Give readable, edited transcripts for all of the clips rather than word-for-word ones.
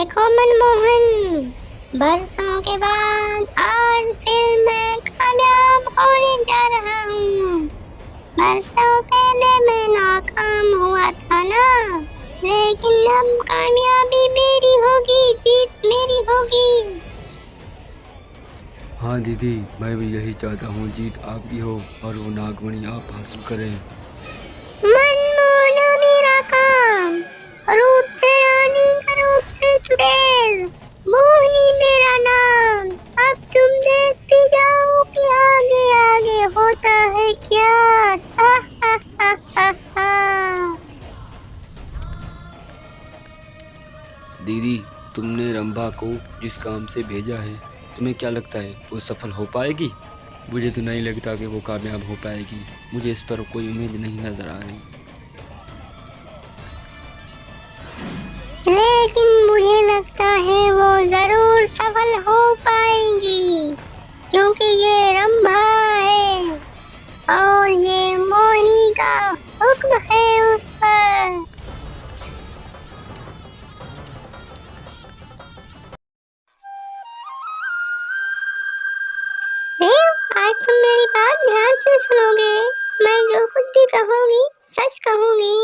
देखो मनमोहन, बरसों के बाद आज फिर मैं कामयाब होने जा रहा हूँ। बरसों पहले मैं नाकाम हुआ था ना, लेकिन अब कामयाबी मेरी होगी, जीत मेरी होगी। हाँ दीदी, मैं भी यही चाहता हूँ, जीत आपकी हो और वो नागमणि आप हासिल करें। मनमोहन मेरा काम, रूप से रानी का रूप से चुड़ैल, मोहिनी मेरा नाम। अब तुम देखते जाओ कि आगे आगे होता है क्या। हा हा हा हा हा। दीदी, तुमने रंभा को जिस काम से भेजा है, तुम्हें क्या लगता है वो सफल हो पाएगी? मुझे तो नहीं लगता कि वो कामयाब हो पाएगी। मुझे इस पर कोई उम्मीद नहीं नजर आ रही। लेकिन मुझे लगता है वो जरूर सफल हो पाएंगी, क्योंकि ये रंभा है और ये मोहिनी का हुक्म है उस पर। आज तुम मेरी बात ध्यान से सुनोगे। मैं जो कुछ भी कहूँगी सच कहूँगी।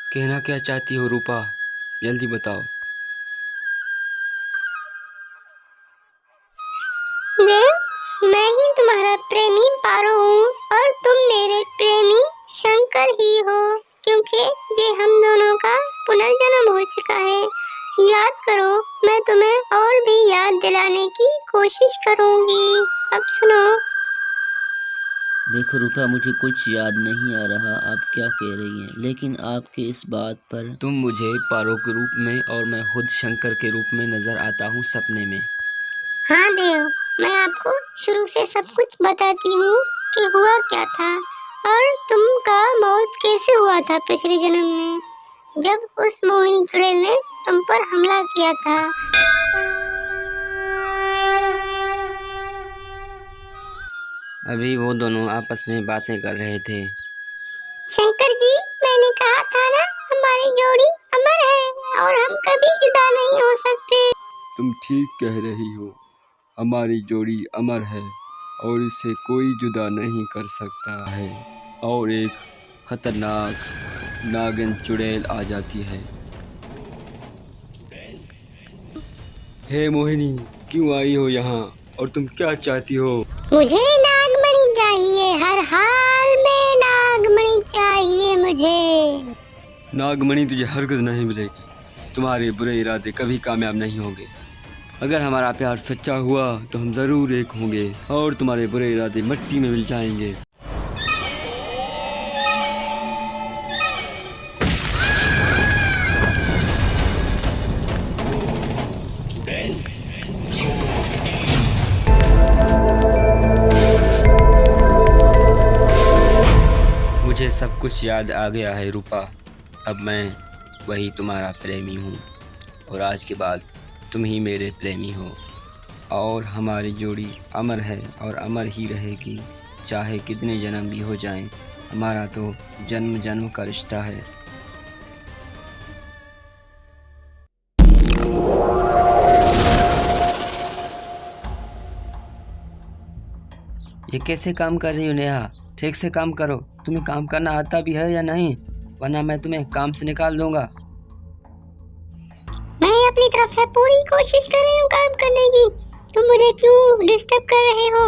कहना क्या चाहती हो रूपा, जल्दी बताओ। देव, मैं ही तुम्हारा प्रेमी पारो हूँ और तुम मेरे प्रेमी शंकर ही हो, क्योंकि ये हम दोनों का पुनर्जन्म हो चुका है। याद करो, मैं तुम्हें और भी याद दिलाने की कोशिश करूँगी। अब सुनो। देखो रूपा, मुझे कुछ याद नहीं आ रहा आप क्या कह रही हैं, लेकिन आपके इस बात पर तुम मुझे पारो के रूप में और मैं खुद शंकर के रूप में नजर आता हूँ सपने में। हाँ देव, मैं आपको शुरू से सब कुछ बताती हूँ कि हुआ क्या था और तुमका मौत कैसे हुआ था पिछले जन्म में, जब उस मोहिनी चुड़ैल ने तुम पर हमला किया था। अभी वो दोनों आपस में बातें कर रहे थे। शंकर जी, मैंने कहा था ना, हमारी जोड़ी अमर है और हम कभी जुदा नहीं हो सकते। तुम ठीक कह रही हो, हमारी जोड़ी अमर है और इसे कोई जुदा नहीं कर सकता है। और एक खतरनाक नागिन चुड़ैल आ जाती है। हे मोहिनी, क्यों आई हो यहाँ और तुम क्या चाहती हो? मुझे नागमणि चाहिए, हर हाल में नागमणि चाहिए मुझे। नागमणि तुझे हरगिज़ नहीं मिलेगी। तुम्हारे बुरे इरादे कभी कामयाब नहीं होंगे। अगर हमारा प्यार सच्चा हुआ तो हम ज़रूर एक होंगे और तुम्हारे बुरे इरादे मिट्टी में मिल जाएंगे। मुझे सब कुछ याद आ गया है रूपा। अब मैं वही तुम्हारा प्रेमी हूँ और आज के बाद तुम ही मेरे प्रेमी हो और हमारी जोड़ी अमर है और अमर ही रहेगी, चाहे कितने जन्म भी हो जाएं। हमारा तो जन्म जन्म का रिश्ता है। ये कैसे काम कर रही हो नेहा? ठीक से काम करो। तुम्हें काम करना आता भी है या नहीं, वरना मैं तुम्हें काम से निकाल दूंगा। मैं अपनी तरफ से पूरी कोशिश कर रही हूँ काम करने की। तुम मुझे क्यों डिस्टर्ब कर रहे हो?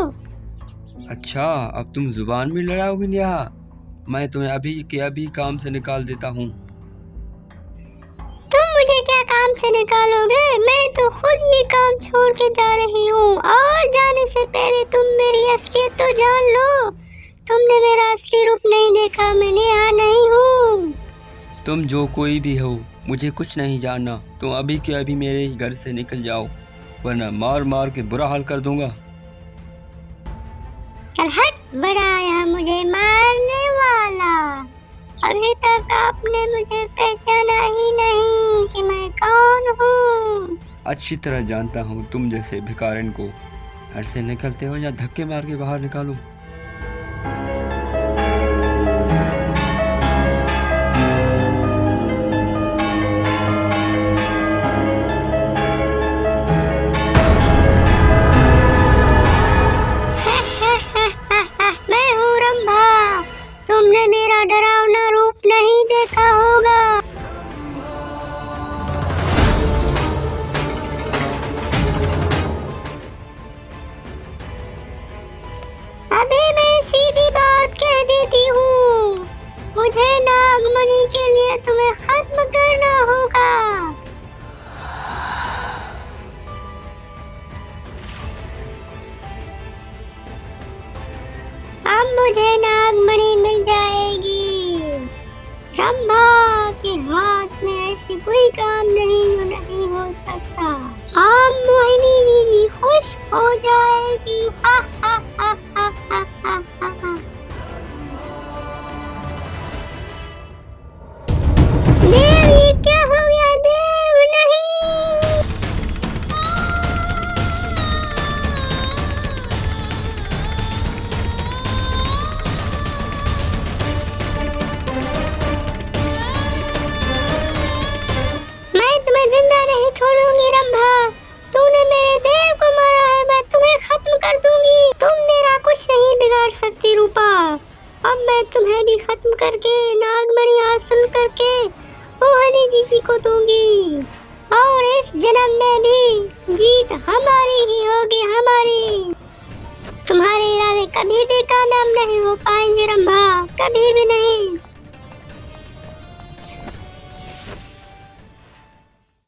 अच्छा, अब तुम जुबान में लड़ाओगी नेहा? मैं तुम्हें अभी के अभी काम से निकाल देता हूँ। तुम मुझे क्या काम से निकालोगे? मैं तो खुद ये काम छोड़ के जा रही हूँ और जाने से पहले तुम मेरी असलियत तो जान लो। तुमने मेरा असली रूप नहीं देखा, मैं नेहा नहीं हूँ। तुम जो कोई भी हो, मुझे कुछ नहीं जानना। तुम अभी के अभी मेरे घर से निकल जाओ, वरना मार मार के बुरा हाल कर दूंगा। चल हट, बड़ा आया मुझे मारने वाला। अभी तक आपने मुझे पहचाना ही नहीं कि मैं कौन हूँ। अच्छी तरह जानता हूँ तुम जैसे भिखारिन को घर से निकलते हो या धक्के मार के बाहर निकालो। तुमने मेरा डरावना रूप नहीं देखा होगा। अभी मैं सीधी बात कह देती हूँ, मुझे नागमणि के लिए तुम्हें खत्म करना होगा। अब मुझे नागमणि मिल जाएगी। रंभा के हाथ में ऐसी कोई काम नहीं जो नहीं हो सकता। अब मोहिनी दीदी खुश हो जाएगी। हा हा हा हा हा हा हा हा। देव, ये क्या हो गया? देव, नहीं। मैं तुम्हें जिंदा नहीं छोड़ूंगी रंभा। तूने मेरे देव को मारा है, मैं तुम्हें खत्म कर दूंगी। तुम मेरा कुछ नहीं बिगाड़ सकती रूपा। अब मैं तुम्हें भी खत्म करके नागमणि हासिल करके मोहिनी दीदी को दूंगी। और इस जन्म में भी जीत हमारी ही होगी, हमारी। तुम्हारे इरादे कभी भी कामयाब नहीं हो पाएंगे रंभा, कभी भी नहीं।